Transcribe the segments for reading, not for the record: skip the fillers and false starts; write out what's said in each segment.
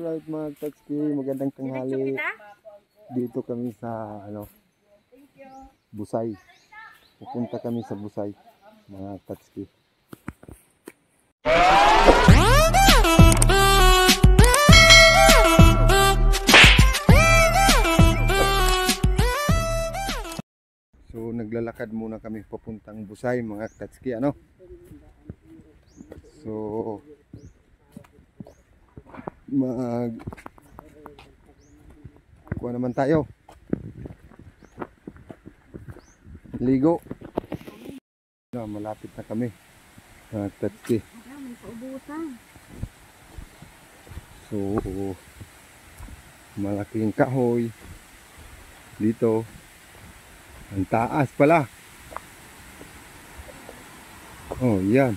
Alright mga Tatsuki, magandang tanghali. Dito kami sa Busay. Pupunta kami sa Busay mga Tatsuki. So naglalakad muna kami papuntang Busay mga Tatsuki, So kuha naman tayo. Ligo. Malapit na kami. Tatsuki. So malaking kahoy dito. Ang taas pala. Oh, yan.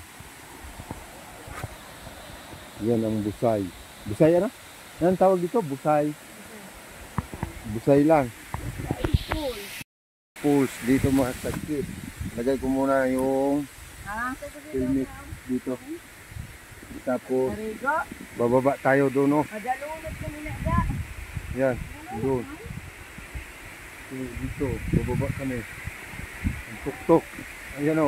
Yan ang Busay. Busay ano? Yan tawag dito, Busay. Busay lang. Pools dito mga Tatsuki. Lagay ko muna yung helmet dito. Tapos bababa tayo doon, Yan, doon. So, dito, bababa kami. Ang tuktok. Ayan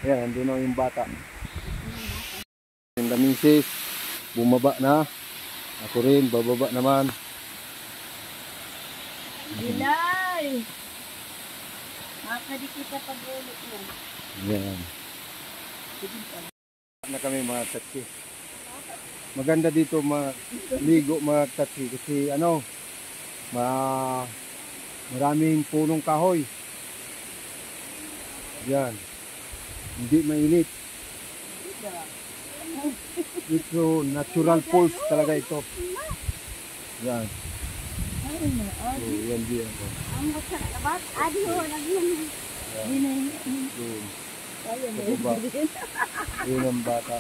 Ayan, doon yung bata. Yung damisis, bumaba na. Ako rin, bababa naman. Bilay! Makakadi kita pag-ulit mo. Yan. Na kami mga Tatsuki. Maganda dito maligo mga Tatsuki kasi maraming punong kahoy. Yan. Hindi mainit. Ito natural falls talaga ito. Yan. So, yan din ako. Ang bata labat, adi ho lagi. Dinay. Doon. Ayun. Yun ang bata.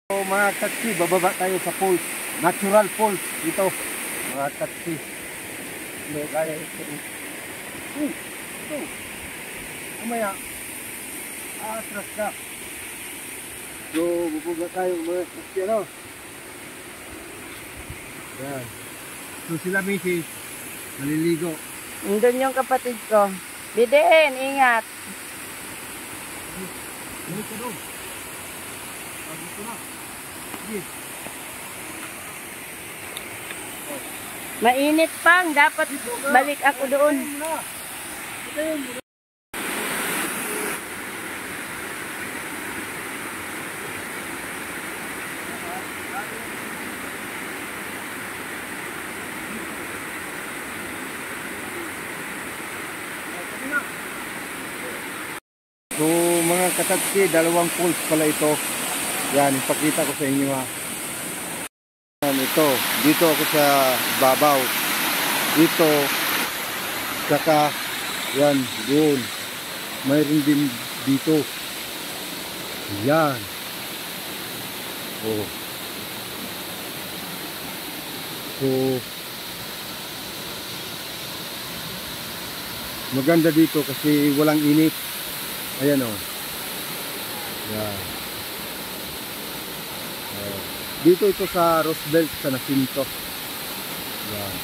So mga Tatsuki, bababa tayo sa falls. Natural falls ito. Mga Tatsuki. Hindi kaya ito. Ito. Umaya. Atras ka. So, bababa tayo mga Tatsuki, Yan. So sila misis, maliligo. Nandun yung kapatid ko. Bidin, ingat. Balik ka doon. Dito na. Sige. Mainit pang, dapat balik ako doon. So mga Tatsuki, dalawang falls pala ito. Yan, ipakita ko sa inyo Yan, ito. Dito ako sa babaw. Dito. Saka, yan, doon. Mayroon din dito. Yan. Oh. So, maganda dito kasi walang init. Ayan Yan. Dito ito sa Roosevelt sa Nacinto. Yan.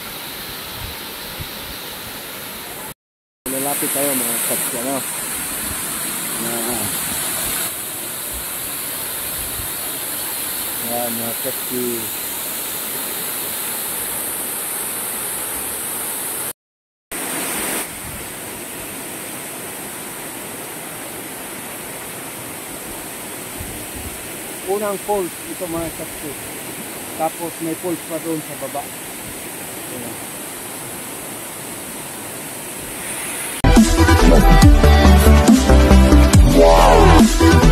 Lalapit tayo mga Tatsuki, Yan mga Tatsuki. Unang falls ito mga Tatsuki. Tapos may falls pa doon sa baba. Wow.